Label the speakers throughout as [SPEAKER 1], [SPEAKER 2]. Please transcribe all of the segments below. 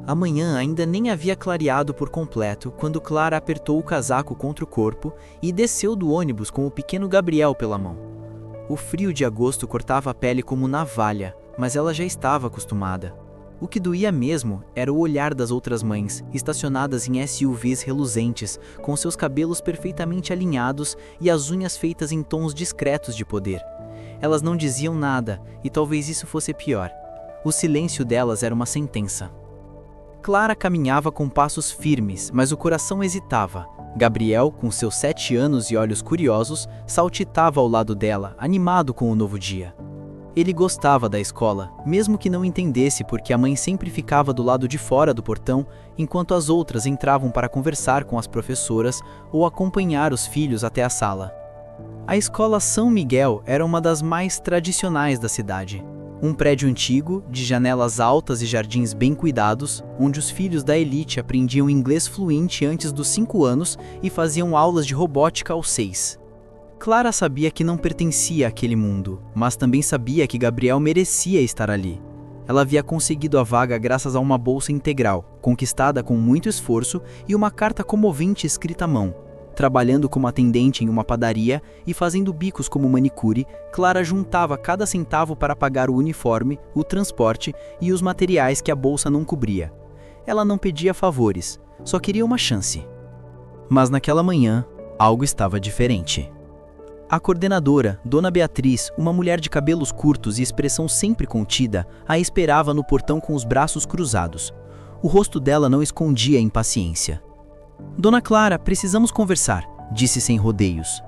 [SPEAKER 1] A manhã ainda nem havia clareado por completo quando Clara apertou o casaco contra o corpo e desceu do ônibus com o pequeno Gabriel pela mão. O frio de agosto cortava a pele como navalha, mas ela já estava acostumada. O que doía mesmo era o olhar das outras mães, estacionadas em SUVs reluzentes, com seus cabelos perfeitamente alinhados e as unhas feitas em tons discretos de poder. Elas não diziam nada, e talvez isso fosse pior. O silêncio delas era uma sentença. Clara caminhava com passos firmes, mas o coração hesitava. Gabriel, com seus 7 anos e olhos curiosos, saltitava ao lado dela, animado com o novo dia. Ele gostava da escola, mesmo que não entendesse porque a mãe sempre ficava do lado de fora do portão, enquanto as outras entravam para conversar com as professoras ou acompanhar os filhos até a sala. A escola São Miguel era uma das mais tradicionais da cidade. Um prédio antigo, de janelas altas e jardins bem cuidados, onde os filhos da elite aprendiam inglês fluente antes dos 5 anos e faziam aulas de robótica aos 6. Clara sabia que não pertencia àquele mundo, mas também sabia que Gabriel merecia estar ali. Ela havia conseguido a vaga graças a uma bolsa integral, conquistada com muito esforço, e uma carta comovente escrita à mão. Trabalhando como atendente em uma padaria e fazendo bicos como manicure, Clara juntava cada centavo para pagar o uniforme, o transporte e os materiais que a bolsa não cobria. Ela não pedia favores, só queria uma chance. Mas naquela manhã, algo estava diferente. A coordenadora, Dona Beatriz, uma mulher de cabelos curtos e expressão sempre contida, a esperava no portão com os braços cruzados. O rosto dela não escondia a impaciência. Dona Clara, precisamos conversar, disse sem rodeios.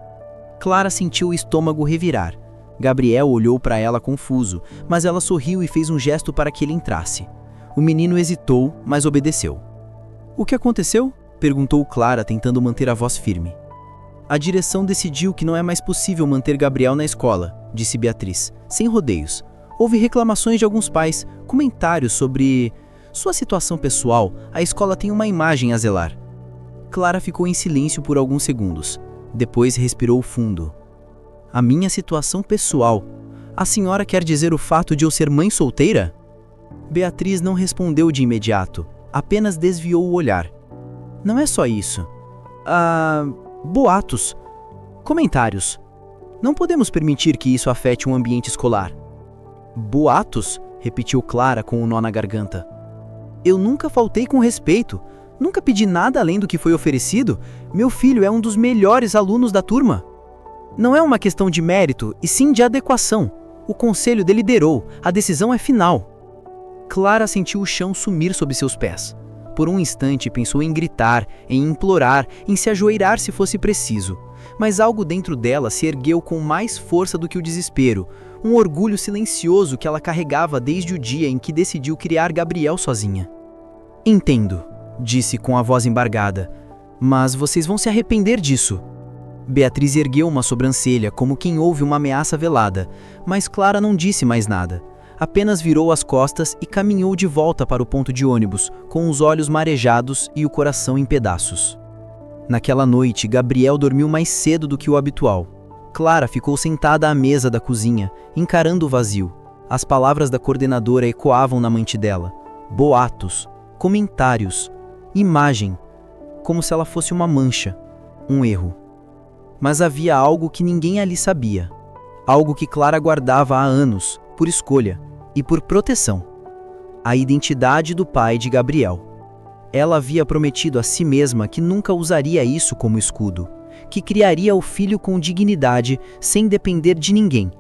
[SPEAKER 1] Clara sentiu o estômago revirar. Gabriel olhou para ela confuso, mas ela sorriu e fez um gesto para que ele entrasse. O menino hesitou, mas obedeceu. O que aconteceu? Perguntou Clara, tentando manter a voz firme. A direção decidiu que não é mais possível manter Gabriel na escola, disse Beatriz, sem rodeios. Houve reclamações de alguns pais, comentários sobre sua situação pessoal. A escola tem uma imagem a zelar. Clara ficou em silêncio por alguns segundos. Depois respirou fundo. A minha situação pessoal? A senhora quer dizer o fato de eu ser mãe solteira? Beatriz não respondeu de imediato, apenas desviou o olhar. Não é só isso. Boatos. Comentários. Não podemos permitir que isso afete um ambiente escolar. Boatos? Repetiu Clara com um nó na garganta. Eu nunca faltei com respeito. Nunca pedi nada além do que foi oferecido. Meu filho é um dos melhores alunos da turma. Não é uma questão de mérito, e sim de adequação. O conselho deliberou, a decisão é final. Clara sentiu o chão sumir sob seus pés. Por um instante pensou em gritar, em implorar, em se ajoelhar se fosse preciso. Mas algo dentro dela se ergueu com mais força do que o desespero, um orgulho silencioso que ela carregava desde o dia em que decidiu criar Gabriel sozinha. Entendo, disse com a voz embargada, mas vocês vão se arrepender disso. Beatriz ergueu uma sobrancelha como quem ouve uma ameaça velada, mas Clara não disse mais nada. Apenas virou as costas e caminhou de volta para o ponto de ônibus, com os olhos marejados e o coração em pedaços. Naquela noite, Gabriel dormiu mais cedo do que o habitual. Clara ficou sentada à mesa da cozinha, encarando o vazio. As palavras da coordenadora ecoavam na mente dela. Boatos, comentários, imagem, como se ela fosse uma mancha, um erro. Mas havia algo que ninguém ali sabia. Algo que Clara guardava há anos, por escolha e por proteção. A identidade do pai de Gabriel. Ela havia prometido a si mesma que nunca usaria isso como escudo, que criaria o filho com dignidade, sem depender de ninguém.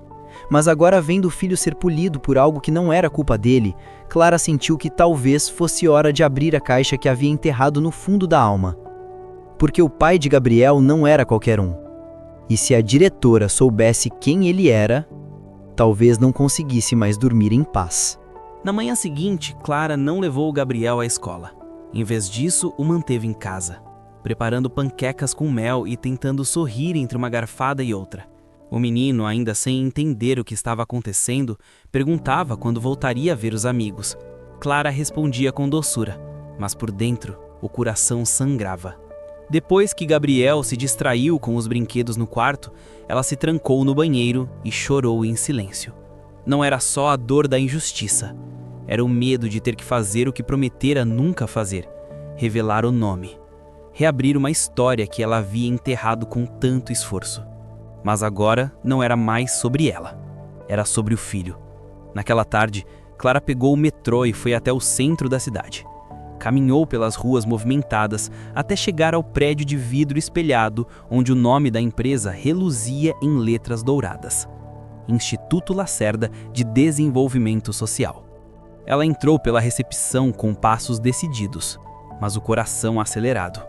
[SPEAKER 1] Mas agora, vendo o filho ser polido por algo que não era culpa dele, Clara sentiu que talvez fosse hora de abrir a caixa que havia enterrado no fundo da alma. Porque o pai de Gabriel não era qualquer um. E se a diretora soubesse quem ele era, talvez não conseguisse mais dormir em paz.
[SPEAKER 2] Na manhã seguinte, Clara não levou o Gabriel à escola. Em vez disso, o manteve em casa, preparando panquecas com mel e tentando sorrir entre uma garfada e outra. O menino, ainda sem entender o que estava acontecendo, perguntava quando voltaria a ver os amigos. Clara respondia com doçura, mas por dentro, o coração sangrava. Depois que Gabriel se distraiu com os brinquedos no quarto, ela se trancou no banheiro e chorou em silêncio. Não era só a dor da injustiça. Era o medo de ter que fazer o que prometera nunca fazer, revelar o nome, reabrir uma história que ela havia enterrado com tanto esforço. Mas agora não era mais sobre ela, era sobre o filho. Naquela tarde, Clara pegou o metrô e foi até o centro da cidade. Caminhou pelas ruas movimentadas até chegar ao prédio de vidro espelhado, onde o nome da empresa reluzia em letras douradas: Instituto Lacerda de Desenvolvimento Social. Ela entrou pela recepção com passos decididos, mas o coração acelerado.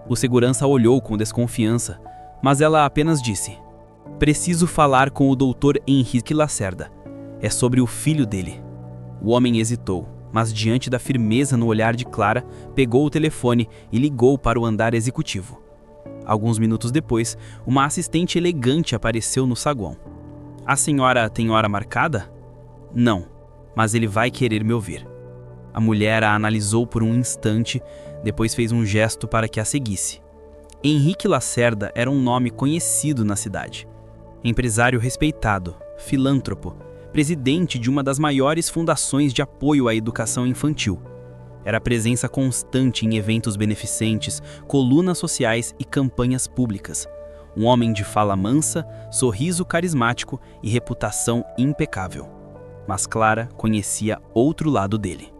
[SPEAKER 2] O segurança olhou com desconfiança, mas ela apenas disse: "Preciso falar com o Dr. Henrique Lacerda. É sobre o filho dele." O homem hesitou, mas diante da firmeza no olhar de Clara, pegou o telefone e ligou para o andar executivo. Alguns minutos depois, uma assistente elegante apareceu no saguão. "A senhora tem hora marcada?" "Não, mas ele vai querer me ouvir." A mulher a analisou por um instante, depois fez um gesto para que a seguisse. Henrique Lacerda era um nome conhecido na cidade. Empresário respeitado, filântropo, presidente de uma das maiores fundações de apoio à educação infantil. Era presença constante em eventos beneficentes, colunas sociais e campanhas públicas. Um homem de fala mansa, sorriso carismático e reputação impecável. Mas Clara conhecia outro lado dele.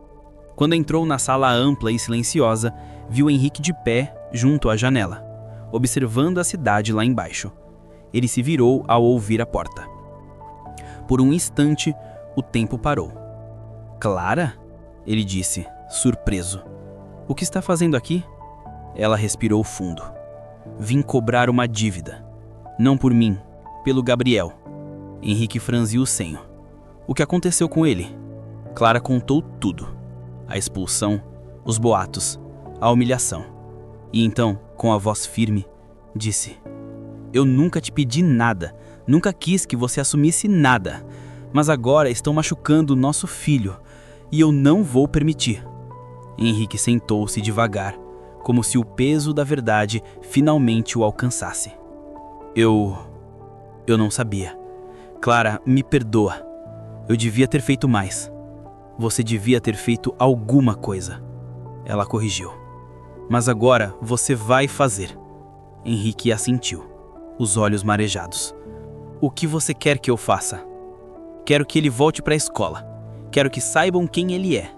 [SPEAKER 2] Quando entrou na sala ampla e silenciosa, viu Henrique de pé junto à janela, observando a cidade lá embaixo. Ele se virou ao ouvir a porta. Por um instante, o tempo parou. "Clara?" ele disse, surpreso. "O que está fazendo aqui?" Ela respirou fundo. "Vim cobrar uma dívida. Não por mim, pelo Gabriel." Henrique franziu o senho. "O que aconteceu com ele?" Clara contou tudo. A expulsão, os boatos, a humilhação. E então, com a voz firme, disse: "Eu nunca te pedi nada, nunca quis que você assumisse nada, mas agora estão machucando o nosso filho, e eu não vou permitir." Henrique sentou-se devagar, como se o peso da verdade finalmente o alcançasse. Eu não sabia. Clara, me perdoa. Eu devia ter feito mais. Você devia ter feito alguma coisa." Ela corrigiu. "Mas agora você vai fazer." Henrique assentiu, os olhos marejados. "O que você quer que eu faça?" "Quero que ele volte para a escola. Quero que saibam quem ele é.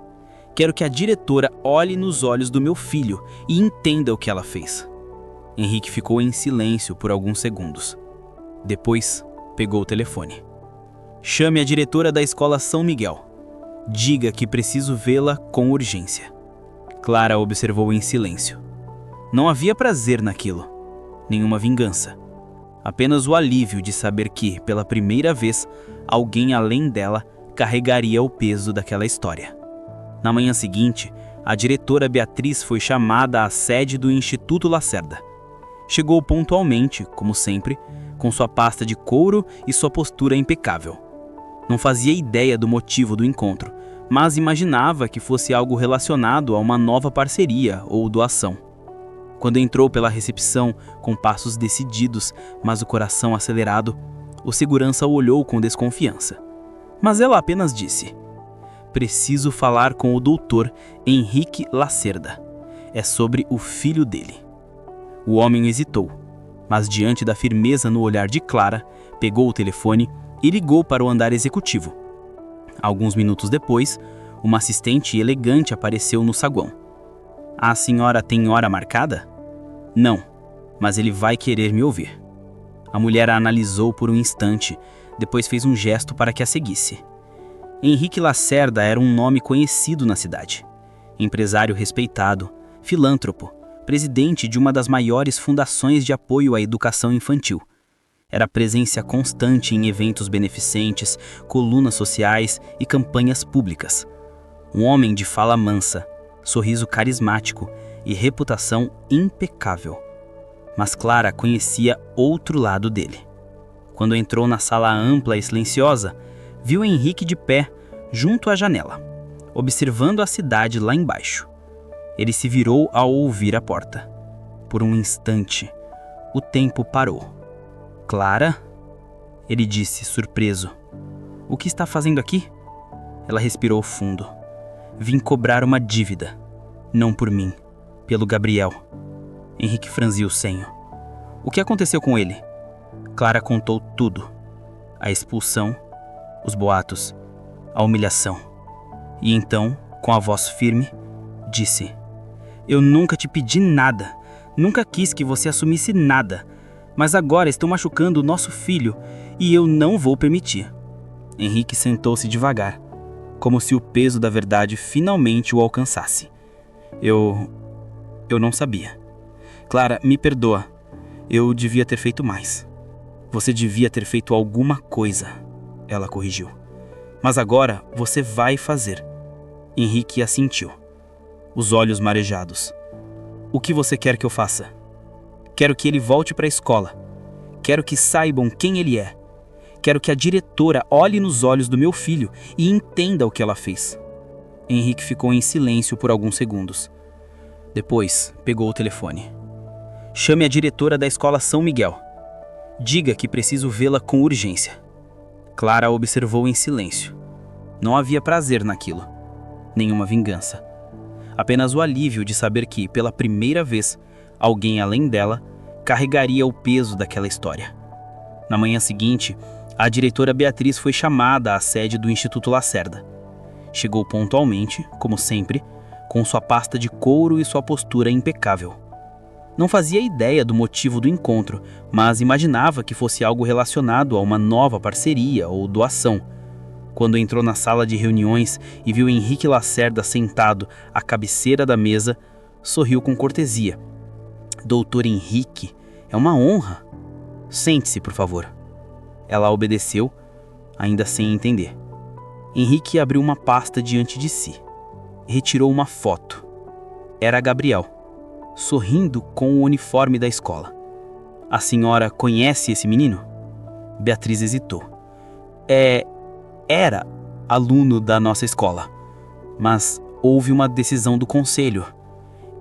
[SPEAKER 2] Quero que a diretora olhe nos olhos do meu filho e entenda o que ela fez." Henrique ficou em silêncio por alguns segundos. Depois, pegou o telefone. "Chame a diretora da escola São Miguel. Diga que preciso vê-la com urgência." Clara observou em silêncio. Não havia prazer naquilo, nenhuma vingança. Apenas o alívio de saber que, pela primeira vez, alguém além dela carregaria o peso daquela história. Na manhã seguinte, a diretora Beatriz foi chamada à sede do Instituto Lacerda. Chegou pontualmente, como sempre, com sua pasta de couro e sua postura impecável. Não fazia ideia do motivo do encontro, mas imaginava que fosse algo relacionado a uma nova parceria ou doação. Quando entrou pela recepção, com passos decididos, mas o coração acelerado, o segurança o olhou com desconfiança. Mas ela apenas disse: "Preciso falar com o Dr. Henrique Lacerda. É sobre o filho dele." O homem hesitou, mas diante da firmeza no olhar de Clara, pegou o telefone e ligou para o andar executivo. Alguns minutos depois, uma assistente elegante apareceu no saguão. "A senhora tem hora marcada?" "Não, mas ele vai querer me ouvir." A mulher a analisou por um instante, depois fez um gesto para que a seguisse. Henrique Lacerda era um nome conhecido na cidade. Empresário respeitado, filântropo, presidente de uma das maiores fundações de apoio à educação infantil. Era presença constante em eventos beneficentes, colunas sociais e campanhas públicas. Um homem de fala mansa, sorriso carismático e reputação impecável. Mas Clara conhecia outro lado dele. Quando entrou na sala ampla e silenciosa, viu Henrique de pé junto à janela, observando a cidade lá embaixo. Ele se virou ao ouvir a porta. Por um instante, o tempo parou. "Clara?" ele disse, surpreso. "O que está fazendo aqui?" Ela respirou fundo. Vim cobrar uma dívida. Não por mim, pelo Gabriel. Henrique franziu o senho. O que aconteceu com ele? Clara contou tudo. A expulsão, os boatos, a humilhação. E então, com a voz firme, disse: Eu nunca te pedi nada. Nunca quis que você assumisse nada. Mas agora estão machucando o nosso filho e eu não vou permitir. Henrique sentou-se devagar, como se o peso da verdade finalmente o alcançasse. Eu não sabia. Clara, me perdoa. Eu devia ter feito mais. Você devia ter feito alguma coisa, ela corrigiu. Mas agora você vai fazer. Henrique assentiu, os olhos marejados. O que você quer que eu faça? Quero que ele volte para a escola. Quero que saibam quem ele é. Quero que a diretora olhe nos olhos do meu filho e entenda o que ela fez. Henrique ficou em silêncio por alguns segundos. Depois, pegou o telefone. Chame a diretora da escola São Miguel. Diga que preciso vê-la com urgência. Clara observou em silêncio. Não havia prazer naquilo. Nenhuma vingança. Apenas o alívio de saber que, pela primeira vez, alguém além dela carregaria o peso daquela história. Na manhã seguinte, a diretora Beatriz foi chamada à sede do Instituto Lacerda. Chegou pontualmente, como sempre, com sua pasta de couro e sua postura impecável. Não fazia ideia do motivo do encontro, mas imaginava que fosse algo relacionado a uma nova parceria ou doação. Quando entrou na sala de reuniões e viu Henrique Lacerda sentado à cabeceira da mesa, sorriu com cortesia. Doutor Henrique, é uma honra. Sente-se, por favor. Ela obedeceu, ainda sem entender. Henrique abriu uma pasta diante de si. Retirou uma foto. Era Gabriel, sorrindo com o uniforme da escola. A senhora conhece esse menino? Beatriz hesitou. Era aluno da nossa escola, mas houve uma decisão do conselho.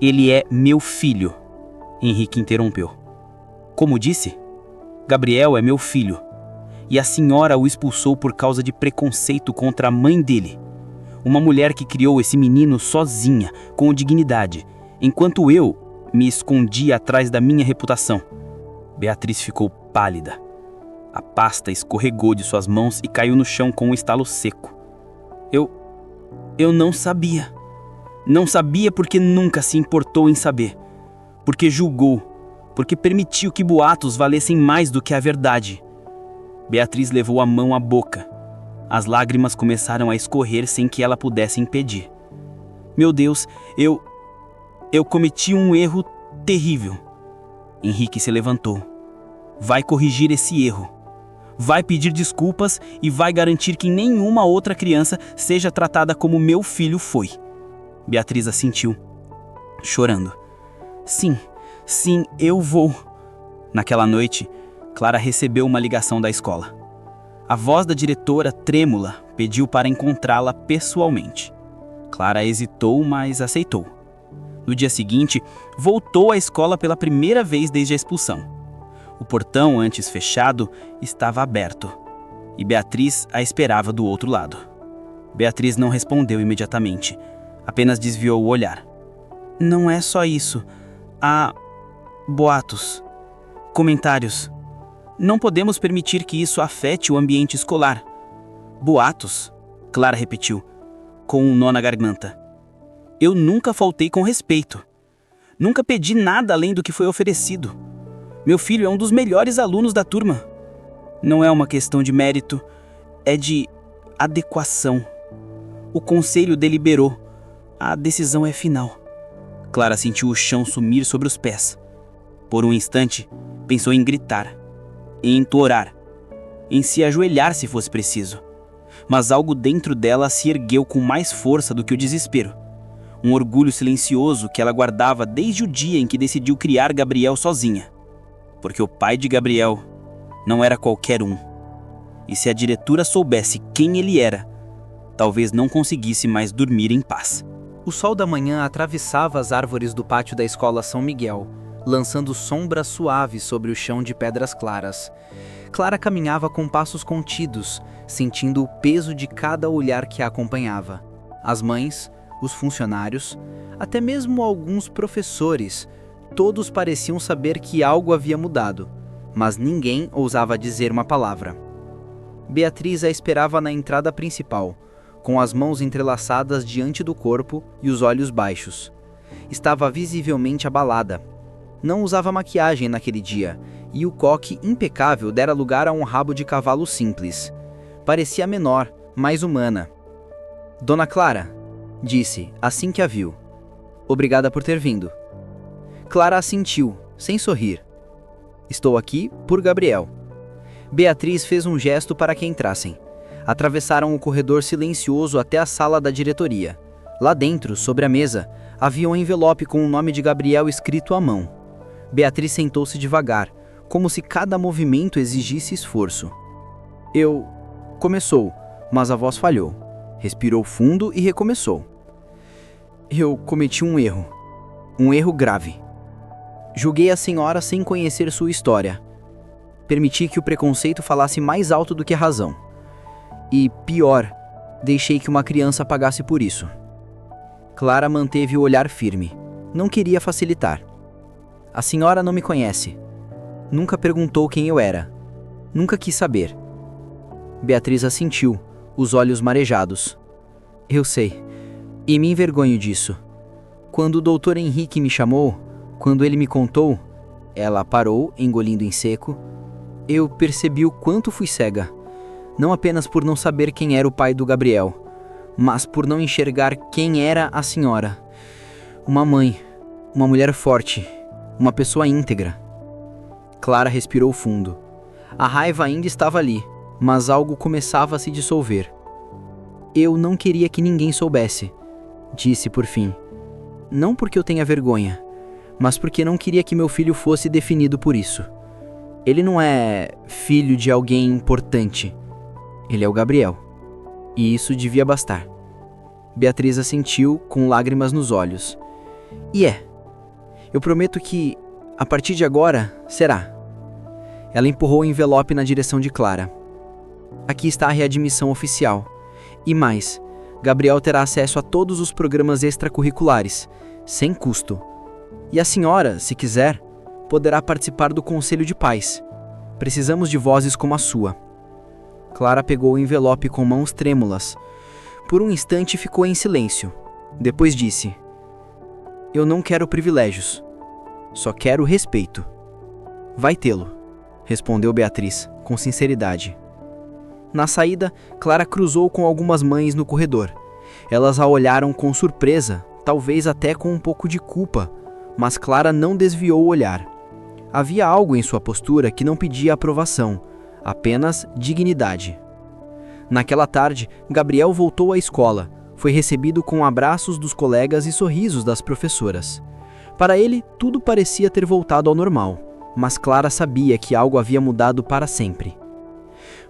[SPEAKER 2] Ele é meu filho. Henrique interrompeu. Como disse? Gabriel é meu filho. E a senhora o expulsou por causa de preconceito contra a mãe dele. Uma mulher que criou esse menino sozinha, com dignidade, enquanto eu me escondi atrás da minha reputação. Beatriz ficou pálida. A pasta escorregou de suas mãos e caiu no chão com um estalo seco. Eu não sabia. Não sabia porque nunca se importou em saber. Porque julgou. Porque permitiu que boatos valessem mais do que a verdade. Beatriz levou a mão à boca. As lágrimas começaram a escorrer sem que ela pudesse impedir. Meu Deus, eu cometi um erro terrível. Henrique se levantou. Vai corrigir esse erro. Vai pedir desculpas e vai garantir que nenhuma outra criança seja tratada como meu filho foi. Beatriz assentiu, chorando. Sim, eu vou. Naquela noite, Clara recebeu uma ligação da escola. A voz da diretora, trêmula, pediu para encontrá-la pessoalmente. Clara hesitou, mas aceitou. No dia seguinte, voltou à escola pela primeira vez desde a expulsão. O portão, antes fechado, estava aberto, e Beatriz a esperava do outro lado. Beatriz não respondeu imediatamente, apenas desviou o olhar. Não é só isso. Há boatos, comentários. Não podemos permitir que isso afete o ambiente escolar. Boatos? Clara repetiu, com um nó na garganta. Eu nunca faltei com respeito. Nunca pedi nada além do que foi oferecido. Meu filho é um dos melhores alunos da turma. Não é uma questão de mérito, é de adequação. O conselho deliberou. A decisão é final. Clara sentiu o chão sumir sobre os pés. Por um instante, pensou em gritar, em implorar, em se ajoelhar se fosse preciso. Mas algo dentro dela se ergueu com mais força do que o desespero. Um orgulho silencioso que ela guardava desde o dia em que decidiu criar Gabriel sozinha. Porque o pai de Gabriel não era qualquer um. E se a diretora soubesse quem ele era, talvez não conseguisse mais dormir em paz.
[SPEAKER 1] O sol da manhã atravessava as árvores do pátio da escola São Miguel, lançando sombras suaves sobre o chão de pedras claras. Clara caminhava com passos contidos, sentindo o peso de cada olhar que a acompanhava. As mães, os funcionários, até mesmo alguns professores, todos pareciam saber que algo havia mudado, mas ninguém ousava dizer uma palavra. Beatriz a esperava na entrada principal, com as mãos entrelaçadas diante do corpo e os olhos baixos. Estava visivelmente abalada. Não usava maquiagem naquele dia, e o coque impecável dera lugar a um rabo de cavalo simples. Parecia menor, mais humana. "Dona Clara", disse, assim que a viu. "Obrigada por ter vindo." Clara assentiu, sem sorrir. "Estou aqui por Gabriel." Beatriz fez um gesto para que entrassem. Atravessaram o corredor silencioso até a sala da diretoria. Lá dentro, sobre a mesa, havia um envelope com o nome de Gabriel escrito à mão. Beatriz sentou-se devagar, como se cada movimento exigisse esforço. Começou, mas a voz falhou. Respirou fundo e recomeçou. "Eu cometi um erro grave. Julguei a senhora sem conhecer sua história. Permiti que o preconceito falasse mais alto do que a razão. E, pior, deixei que uma criança pagasse por isso." Clara manteve o olhar firme. Não queria facilitar. "A senhora não me conhece. Nunca perguntou quem eu era. Nunca quis saber." Beatriz assentiu, os olhos marejados. "Eu sei, e me envergonho disso. Quando o Dr. Henrique me chamou, quando ele me contou..." Ela parou, engolindo em seco. "Eu percebi o quanto fui cega. Não apenas por não saber quem era o pai do Gabriel, mas por não enxergar quem era a senhora. Uma mãe, uma mulher forte, uma pessoa íntegra." Clara respirou fundo. A raiva ainda estava ali, mas algo começava a se dissolver. "Eu não queria que ninguém soubesse", disse por fim. "Não porque eu tenha vergonha, mas porque não queria que meu filho fosse definido por isso. Ele não é filho de alguém importante. Ele é o Gabriel. E isso devia bastar." Beatriz assentiu, com lágrimas nos olhos. "E é. Eu prometo que, a partir de agora, será." Ela empurrou o envelope na direção de Clara. "Aqui está a readmissão oficial. E mais, Gabriel terá acesso a todos os programas extracurriculares, sem custo. E a senhora, se quiser, poderá participar do Conselho de Pais. Precisamos de vozes como a sua." Clara pegou o envelope com mãos trêmulas. Por um instante ficou em silêncio. Depois disse: "Eu não quero privilégios. Só quero respeito." "Vai tê-lo", respondeu Beatriz, com sinceridade. Na saída, Clara cruzou com algumas mães no corredor. Elas a olharam com surpresa, talvez até com um pouco de culpa, mas Clara não desviou o olhar. Havia algo em sua postura que não pedia aprovação, apenas dignidade. Naquela tarde, Gabriel voltou à escola. Foi recebido com abraços dos colegas e sorrisos das professoras. Para ele, tudo parecia ter voltado ao normal, mas Clara sabia que algo havia mudado para sempre.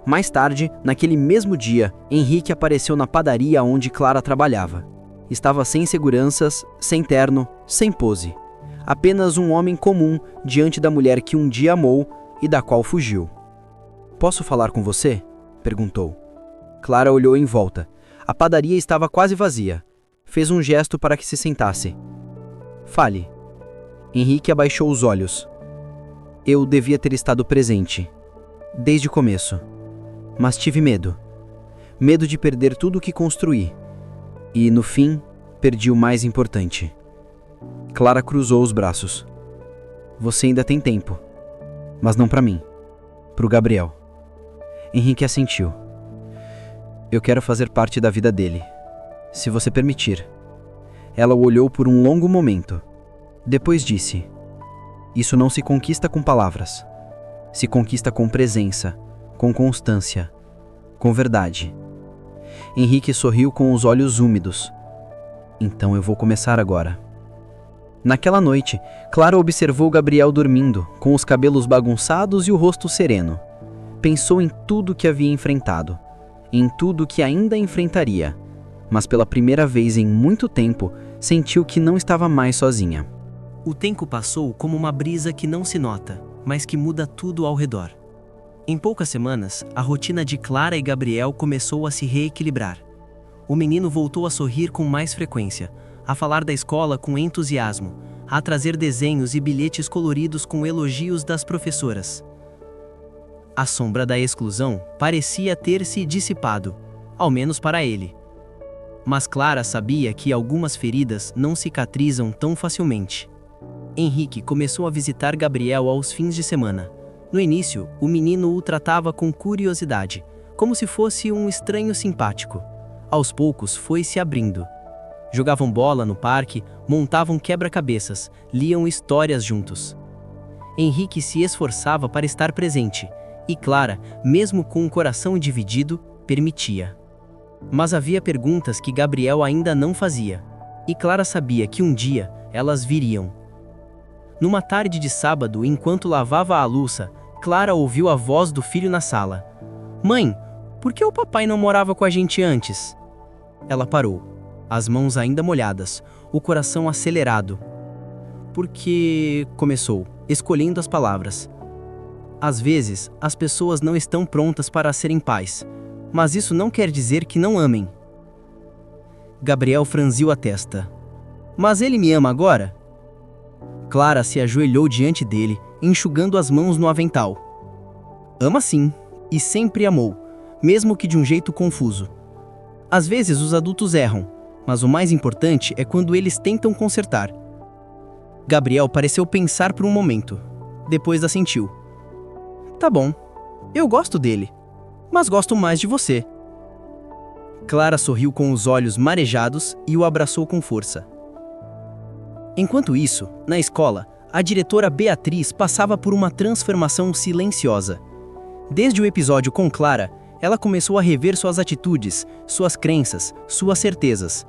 [SPEAKER 1] Mais tarde, naquele mesmo dia, Henrique apareceu na padaria onde Clara trabalhava. Estava sem seguranças, sem terno, sem pose. Apenas um homem comum diante da mulher que um dia amou e da qual fugiu. "Posso falar com você?" perguntou. Clara olhou em volta. A padaria estava quase vazia. Fez um gesto para que se sentasse. "Fale." Henrique abaixou os olhos. "Eu devia ter estado presente, desde o começo. Mas tive medo. Medo de perder tudo o que construí. E, no fim, perdi o mais importante." Clara cruzou os braços. "Você ainda tem tempo. Mas não para mim. Para o Gabriel." Henrique assentiu. "Eu quero fazer parte da vida dele, se você permitir." Ela o olhou por um longo momento. Depois disse: "Isso não se conquista com palavras. Se conquista com presença, com constância, com verdade." Henrique sorriu com os olhos úmidos. "Então eu vou começar agora." Naquela noite, Clara observou Gabriel dormindo, com os cabelos bagunçados e o rosto sereno. Pensou em tudo que havia enfrentado, em tudo que ainda enfrentaria, mas pela primeira vez em muito tempo, sentiu que não estava mais sozinha.
[SPEAKER 2] O tempo passou como uma brisa que não se nota, mas que muda tudo ao redor. Em poucas semanas, a rotina de Clara e Gabriel começou a se reequilibrar.
[SPEAKER 3] o menino voltou a sorrir com mais frequência, a falar da escola com entusiasmo, a trazer desenhos e bilhetes coloridos com elogios das professoras. A sombra da exclusão parecia ter se dissipado, ao menos para ele. Mas Clara sabia que algumas feridas não cicatrizam tão facilmente. Henrique começou a visitar Gabriel aos fins de semana. No início, o menino o tratava com curiosidade, como se fosse um estranho simpático. Aos poucos, foi se abrindo. Jogavam bola no parque, montavam quebra-cabeças, liam histórias juntos. Henrique se esforçava para estar presente, e Clara, mesmo com o coração dividido, permitia. Mas havia perguntas que Gabriel ainda não fazia, e Clara sabia que um dia elas viriam. Numa tarde de sábado, enquanto lavava a louça, Clara ouviu a voz do filho na sala. "Mãe, por que o papai não morava com a gente antes?" Ela parou, as mãos ainda molhadas, o coração acelerado. "Porque..." começou, escolhendo as palavras. "Às vezes, as pessoas não estão prontas para serem pais, mas isso não quer dizer que não amem." Gabriel franziu a testa. "Mas ele me ama agora?" Clara se ajoelhou diante dele, enxugando as mãos no avental. "Ama sim, e sempre amou, mesmo que de um jeito confuso. Às vezes os adultos erram, mas o mais importante é quando eles tentam consertar." Gabriel pareceu pensar por um momento, depois assentiu. "Tá bom, eu gosto dele, mas gosto mais de você." Clara sorriu com os olhos marejados e o abraçou com força. Enquanto isso, na escola, a diretora Beatriz passava por uma transformação silenciosa. Desde o episódio com Clara, ela começou a rever suas atitudes, suas crenças, suas certezas.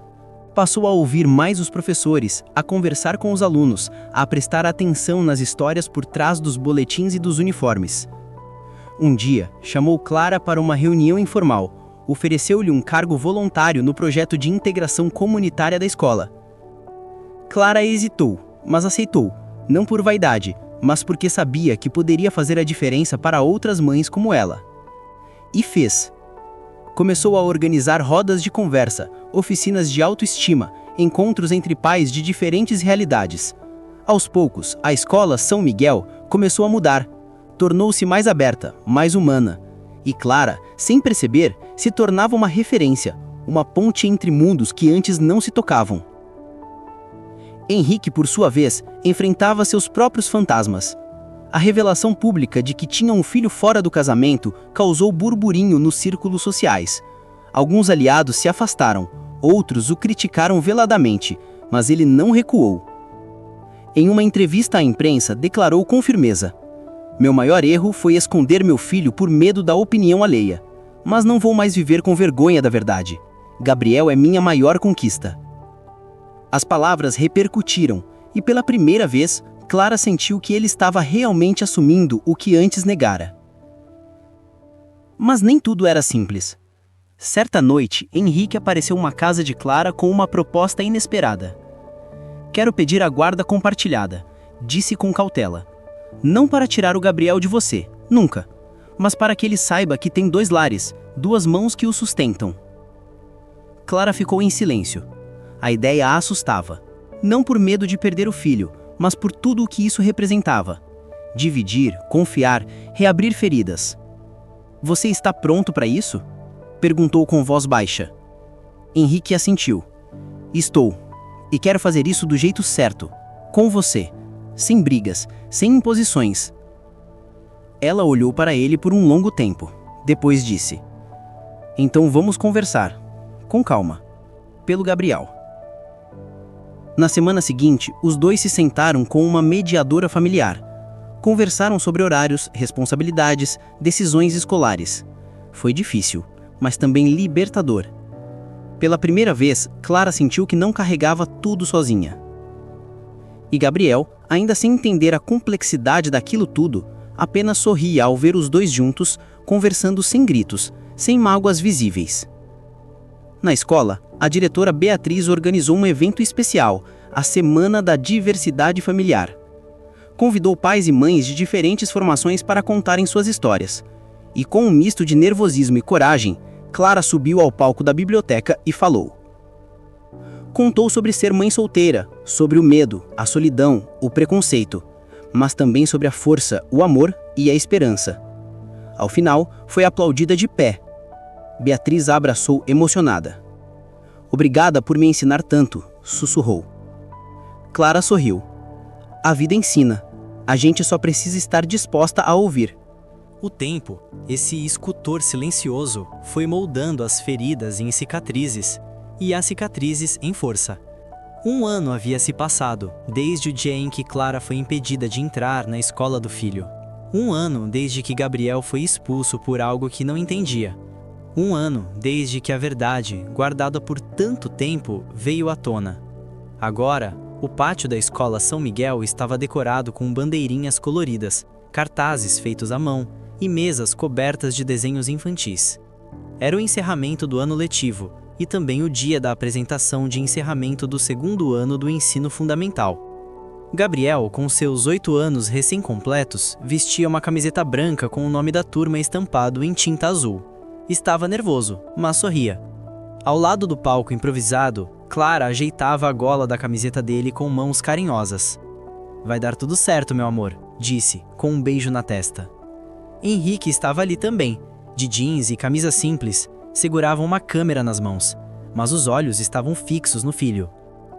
[SPEAKER 3] Passou a ouvir mais os professores, a conversar com os alunos, a prestar atenção nas histórias por trás dos boletins e dos uniformes. Um dia, chamou Clara para uma reunião informal, ofereceu-lhe um cargo voluntário no projeto de integração comunitária da escola. Clara hesitou, mas aceitou, não por vaidade, mas porque sabia que poderia fazer a diferença para outras mães como ela. E fez. Começou a organizar rodas de conversa, oficinas de autoestima, encontros entre pais de diferentes realidades. Aos poucos, a escola São Miguel começou a mudar. Tornou-se mais aberta, mais humana. E Clara, sem perceber, se tornava uma referência, uma ponte entre mundos que antes não se tocavam. Henrique, por sua vez, enfrentava seus próprios fantasmas. A revelação pública de que tinha um filho fora do casamento causou burburinho nos círculos sociais. Alguns aliados se afastaram, outros o criticaram veladamente, mas ele não recuou. Em uma entrevista à imprensa, declarou com firmeza: "Meu maior erro foi esconder meu filho por medo da opinião alheia. Mas não vou mais viver com vergonha da verdade. Gabriel é minha maior conquista." As palavras repercutiram, e pela primeira vez, Clara sentiu que ele estava realmente assumindo o que antes negara. Mas nem tudo era simples. Certa noite, Henrique apareceu uma casa de Clara com uma proposta inesperada. "Quero pedir a guarda compartilhada", disse com cautela. "Não para tirar o Gabriel de você, nunca. Mas para que ele saiba que tem 2 lares, 2 mãos que o sustentam." Clara ficou em silêncio. A ideia a assustava. Não por medo de perder o filho, mas por tudo o que isso representava. Dividir, confiar, reabrir feridas. "Você está pronto para isso?" perguntou com voz baixa. Henrique assentiu. "Estou. E quero fazer isso do jeito certo. Com você. Sem brigas, sem imposições." Ela olhou para ele por um longo tempo. Depois disse: "Então vamos conversar. Com calma. Pelo Gabriel." Na semana seguinte, os dois se sentaram com uma mediadora familiar. Conversaram sobre horários, responsabilidades, decisões escolares. Foi difícil, mas também libertador. Pela primeira vez, Clara sentiu que não carregava tudo sozinha. E Gabriel, ainda sem entender a complexidade daquilo tudo, apenas sorria ao ver os dois juntos, conversando sem gritos, sem mágoas visíveis. Na escola, a diretora Beatriz organizou um evento especial, a Semana da Diversidade Familiar. Convidou pais e mães de diferentes formações para contarem suas histórias. E com um misto de nervosismo e coragem,
[SPEAKER 4] Clara subiu ao palco da biblioteca e falou. Contou sobre ser mãe solteira, sobre o medo, a solidão, o preconceito, mas também sobre a força, o amor e a esperança. Ao final, foi aplaudida de pé. Beatriz a abraçou emocionada. Obrigada por me ensinar tanto, sussurrou. Clara sorriu. A vida ensina. A gente só precisa estar disposta a ouvir.
[SPEAKER 5] O tempo, esse escultor silencioso, foi moldando as feridas em cicatrizes e as cicatrizes em força. 1 ano havia se passado, desde o dia em que Clara foi impedida de entrar na escola do filho. 1 ano desde que Gabriel foi expulso por algo que não entendia. 1 ano desde que a verdade, guardada por tanto tempo, veio à tona. Agora, o pátio da escola São Miguel estava decorado com bandeirinhas coloridas, cartazes feitos à mão e mesas cobertas de desenhos infantis. Era o encerramento do ano letivo e também o dia da apresentação de encerramento do 2º ano do ensino fundamental. Gabriel, com seus 8 anos recém-completos, vestia uma camiseta branca com o nome da turma estampado em tinta azul. Estava nervoso, mas sorria. Ao lado do palco improvisado, Clara ajeitava a gola da camiseta dele com mãos carinhosas. Vai dar tudo certo, meu amor, disse, com um beijo na testa. Henrique estava ali também, de jeans e camisa simples, segurava uma câmera nas mãos, mas os olhos estavam fixos no filho.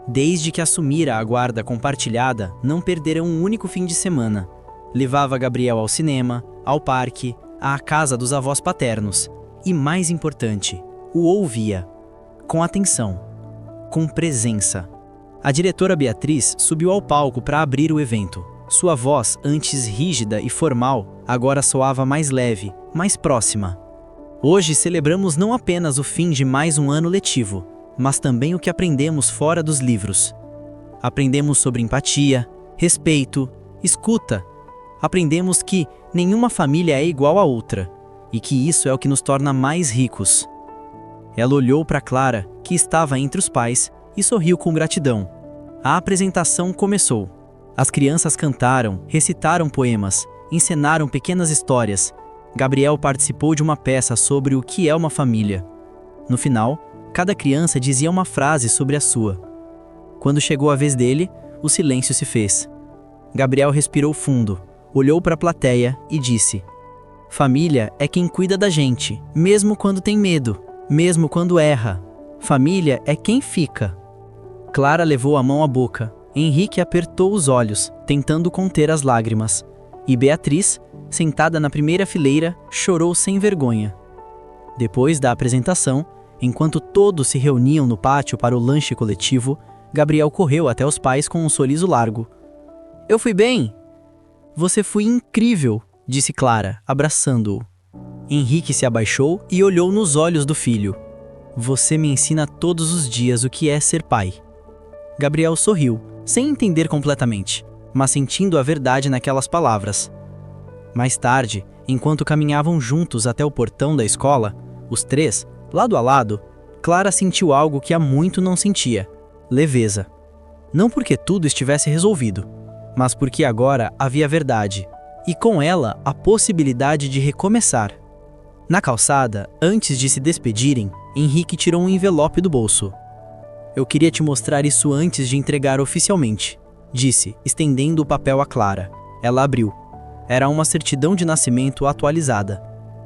[SPEAKER 5] Desde que assumira a guarda compartilhada, não perdera um único fim de semana. Levava Gabriel ao cinema, ao parque, à casa dos avós paternos. E mais importante, o ouvia. Com atenção. Com presença. A diretora Beatriz subiu ao palco para abrir o evento. Sua voz, antes rígida e formal, agora soava mais leve, mais próxima. Hoje celebramos não apenas o fim de mais um ano letivo, mas também o que aprendemos fora dos livros. Aprendemos sobre empatia, respeito, escuta. Aprendemos que nenhuma família é igual a outra, e que isso é o que nos torna mais ricos. Ela olhou para Clara, que estava entre os pais, e sorriu com gratidão. A apresentação começou. As crianças cantaram, recitaram poemas, encenaram pequenas histórias. Gabriel participou de uma peça sobre o que é uma família. No final, cada criança dizia uma frase sobre a sua. Quando chegou a vez dele, o silêncio se fez. Gabriel respirou fundo, olhou para a plateia e disse: Família é quem cuida da gente, mesmo quando tem medo, mesmo quando erra. Família é quem fica. Clara levou a mão à boca. Henrique apertou os olhos, tentando conter as lágrimas. E Beatriz, sentada na primeira fileira, chorou sem vergonha. Depois da apresentação, enquanto todos se reuniam no pátio para o lanche coletivo, Gabriel correu até os pais com um sorriso largo. Eu fui bem! Você foi incrível! Disse Clara, abraçando-o. Henrique se abaixou e olhou nos olhos do filho. Você me ensina todos os dias o que é ser pai. Gabriel sorriu, sem entender completamente, mas sentindo a verdade naquelas palavras. Mais tarde, enquanto caminhavam juntos até o portão da escola, os três, lado a lado, Clara sentiu algo que há muito não sentia: leveza. Não porque tudo estivesse resolvido, mas porque agora havia verdade. E com ela, a possibilidade de recomeçar. Na calçada, antes de se despedirem, Henrique tirou um envelope do bolso. Eu queria te mostrar isso antes de entregar oficialmente, disse, estendendo o papel a Clara. Ela abriu. Era uma certidão de nascimento atualizada.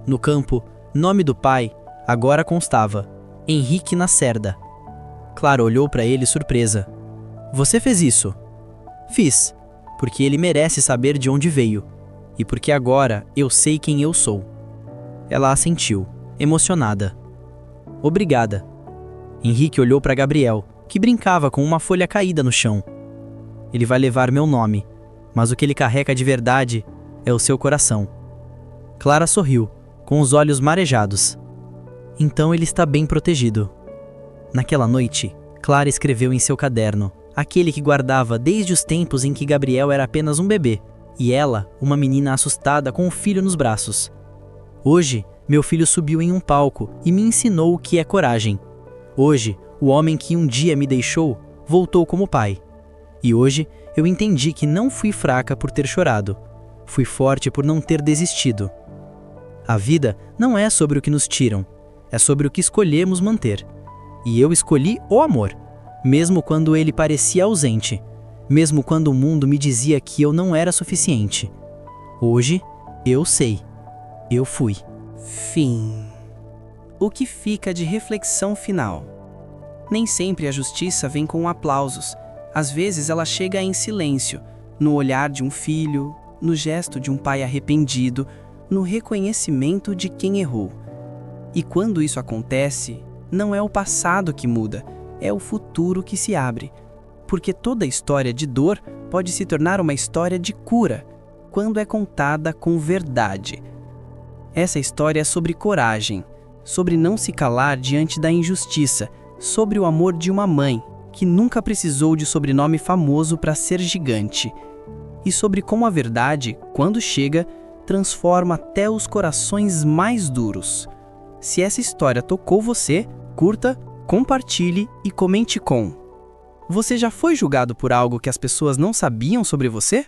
[SPEAKER 5] No campo, nome do pai, agora constava: Henrique Lacerda. Clara olhou para ele surpresa. Você fez isso? Fiz, porque ele merece saber de onde veio. E porque agora eu sei quem eu sou. Ela assentiu, emocionada. Obrigada. Henrique olhou para Gabriel, que brincava com uma folha caída no chão. Ele vai levar meu nome, mas o que ele carrega de verdade é o seu coração. Clara sorriu, com os olhos marejados. Então ele está bem protegido. Naquela noite, Clara escreveu em seu caderno, aquele que guardava desde os tempos em que Gabriel era apenas um bebê, e ela, uma menina assustada com o filho nos braços. Hoje, meu filho subiu em um palco e me ensinou o que é coragem. Hoje, o homem que um dia me deixou, voltou como pai. E hoje, eu entendi que não fui fraca por ter chorado. Fui forte por não ter desistido. A vida não é sobre o que nos tiram, é sobre o que escolhemos manter. E eu escolhi o amor, mesmo quando ele parecia ausente, mesmo quando o mundo me dizia que eu não era suficiente. Hoje, eu sei. Eu fui.
[SPEAKER 2] Fim. O que fica de reflexão final? Nem sempre a justiça vem com aplausos. Às vezes ela chega em silêncio, no olhar de um filho, no gesto de um pai arrependido, no reconhecimento de quem errou. E quando isso acontece, não é o passado que muda, é o futuro que se abre. Porque toda história de dor pode se tornar uma história de cura, quando é contada com verdade. Essa história é sobre coragem, sobre não se calar diante da injustiça, sobre o amor de uma mãe, que nunca precisou de sobrenome famoso para ser gigante, e sobre como a verdade, quando chega, transforma até os corações mais duros. Se essa história tocou você, curta, compartilhe e comente com: você já foi julgado por algo que as pessoas não sabiam sobre você?